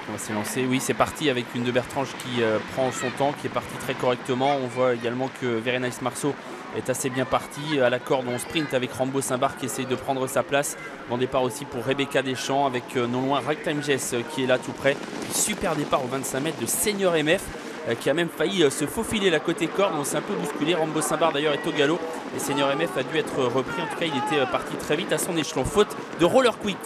On va s'élancer. Oui, c'est parti avec une de Bertrange qui prend son temps, qui est parti très correctement. On voit également que Very Nice Marceau est assez bien parti. À la corde, on sprint avec Rambo Saint-Bar qui essaye de prendre sa place. Bon départ aussi pour Rebecca Deschamps avec non loin Ragtime Jess qui est là tout près. Super départ au 25 mètres de Senior MF qui a même failli se faufiler la côté corde. On s'est un peu bousculé. Rambo Saint-Bar d'ailleurs est au galop. Et Senior MF a dû être repris. En tout cas, il était parti très vite à son échelon. Faute de Roller Quick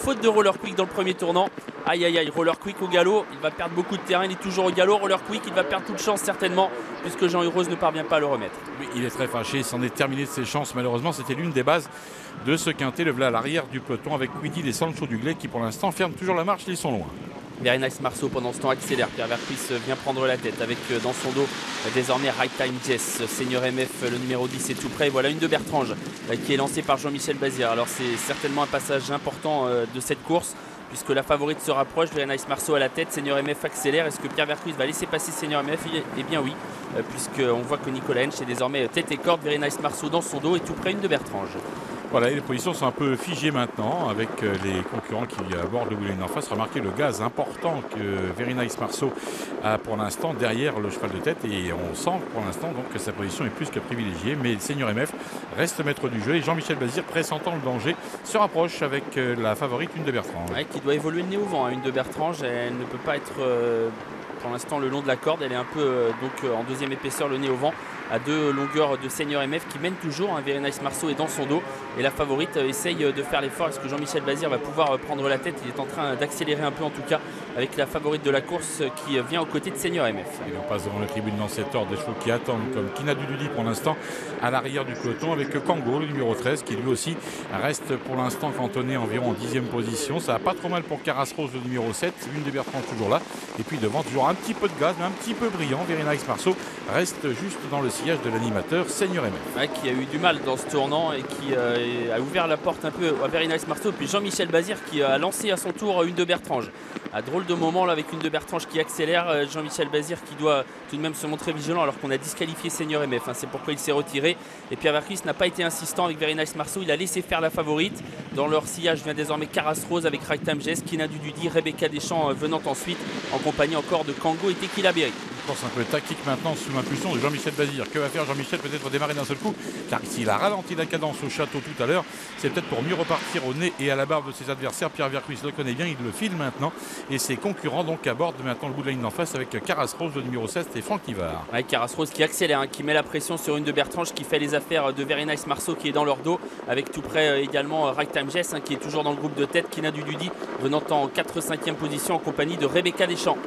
dans le premier tournant. Aïe aïe aïe, Roller Quick au galop. Il va perdre beaucoup de terrain. Il est toujours au galop. Roller Quick, il va perdre toute chance certainement puisque Jean Hurose ne parvient pas à le remettre. Oui, il est très fâché. Il s'en est terminé de ses chances. Malheureusement, c'était l'une des bases de ce quintet. Le voilà à l'arrière du peloton avec Quiddy et Sancho Dugley qui pour l'instant ferment toujours la marche. Ils sont loin. Very Nice Marceau pendant ce temps accélère. Pierre Vercuis vient prendre la tête avec dans son dos désormais Ragtime Jess. Senior MF, le numéro 10 est tout près. Voilà une de Bertrange qui est lancée par Jean-Michel Bazir. Alors c'est certainement un passage important de cette course puisque la favorite se rapproche. Very Nice Marceau à la tête, Senior MF accélère. Est-ce que Pierre Vercuis va laisser passer Senior MF? Eh bien oui, puisqu'on voit que Nicolas Hench est désormais tête et corde. Very Nice Marceau dans son dos et tout près une de Bertrange. Voilà, et les positions sont un peu figées maintenant avec les concurrents qui abordent le Boulogne en face. Remarquez le gaz important que Very Nice Marceau a pour l'instant derrière le cheval de tête et on sent pour l'instant donc que sa position est plus que privilégiée. Mais Senior MF reste maître du jeu et Jean-Michel Bazir, pressentant le danger, se rapproche avec la favorite une de Bertrange. Ouais, qui doit évoluer le nez au vent. Une de Bertrange, elle ne peut pas être pour l'instant le long de la corde. Elle est un peu en deuxième épaisseur, le nez au vent, à deux longueurs de Senior MF qui mène toujours. Very Nice Marceau est dans son dos et la favorite essaye de faire l'effort. Est-ce que Jean-Michel Bazir va pouvoir prendre la tête? Il est en train d'accélérer un peu en tout cas avec la favorite de la course qui vient aux côtés de Senior MF. Et on passe devant la tribune dans cet ordre des chevaux qui attendent comme Kina Dududi pour l'instant à l'arrière du peloton avec Kango, le numéro 13 qui lui aussi reste pour l'instant cantonné environ en 10e position. Ça va pas trop mal pour Caras Rose, le numéro 7, une des Bertrand toujours là et puis devant toujours un petit peu de gaz mais un petit peu brillant. Very Nice Marceau reste juste dans le sillage de l'animateur Senior MF. Ouais, qui a eu du mal dans ce tournant et qui a ouvert la porte un peu à Very Nice Marceau. Puis Jean-Michel Bazir qui a lancé à son tour une de Bertrange. À drôle de moment là avec une de Bertrange qui accélère. Jean-Michel Bazir qui doit tout de même se montrer vigilant alors qu'on a disqualifié Senior MF. C'est pourquoi il s'est retiré. Et Pierre Vercuis n'a pas été insistant avec Very Nice Marceau. Il a laissé faire la favorite. Dans leur sillage vient désormais Caras Rose avec Ragtime Jess, Kina Dududi, Rebecca Deschamps venant ensuite en compagnie encore de Kango et Tequila Berry. Course un peu tactique maintenant sous l'impulsion de Jean-Michel Bazir. Que va faire Jean-Michel? Peut-être démarrer d'un seul coup, car s'il a ralenti la cadence au château tout à l'heure, c'est peut-être pour mieux repartir au nez et à la barbe de ses adversaires. Pierre Vercuis le connaît bien, il le file maintenant et ses concurrents donc abordent maintenant le bout de la ligne d'en face avec Caras Rose, le numéro 16 et Franck Nivard. Ouais, Caras Rose qui accélère, qui met la pression sur une de Bertrange qui fait les affaires de Very Nice Marceau qui est dans leur dos avec tout près également Ragtime Jess qui est toujours dans le groupe de tête, Kina Dududi venant en 4-5e position en compagnie de Rebecca Deschamps.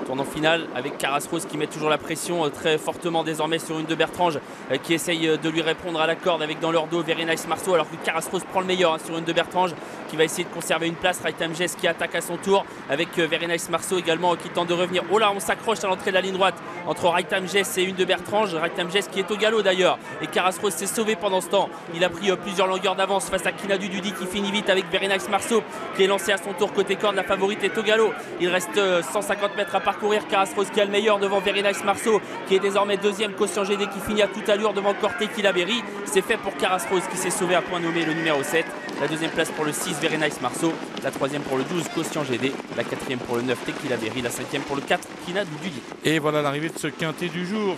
Tournant final avec Caras Rose qui met toujours la pression très fortement désormais sur une de Bertrange qui essaye de lui répondre à la corde avec dans leur dos Very Nice Marceau alors que Caras Rose prend le meilleur sur une de Bertrange qui va essayer de conserver une place. Ragtime Jess qui attaque à son tour avec Very Nice Marceau également qui tente de revenir. Oh là, on s'accroche à l'entrée de la ligne droite entre Ragtime Jess et une de Bertrange. Ragtime Jess qui est au galop d'ailleurs et Caras Rose s'est sauvé pendant ce temps. Il a pris plusieurs longueurs d'avance face à Kina Dududi qui finit vite avec Very Nice Marceau qui est lancé à son tour côté corde. La favorite est au galop. Il reste 150 mètres à parcourir. Caras Rose qui a le meilleur devant Very Nice Marceau qui est désormais deuxième. Quotient GD qui finit à toute allure devant Tequila Berry. C'est fait pour Caras Rose qui s'est sauvé à point nommé, le numéro 7. La deuxième place pour le 6 Very Nice Marceau. La troisième pour le 12 Quotient GD. La quatrième pour le 9 Tequila Berry. La cinquième pour le 4 Kina Dududi. Et voilà l'arrivée de ce quintet du jour.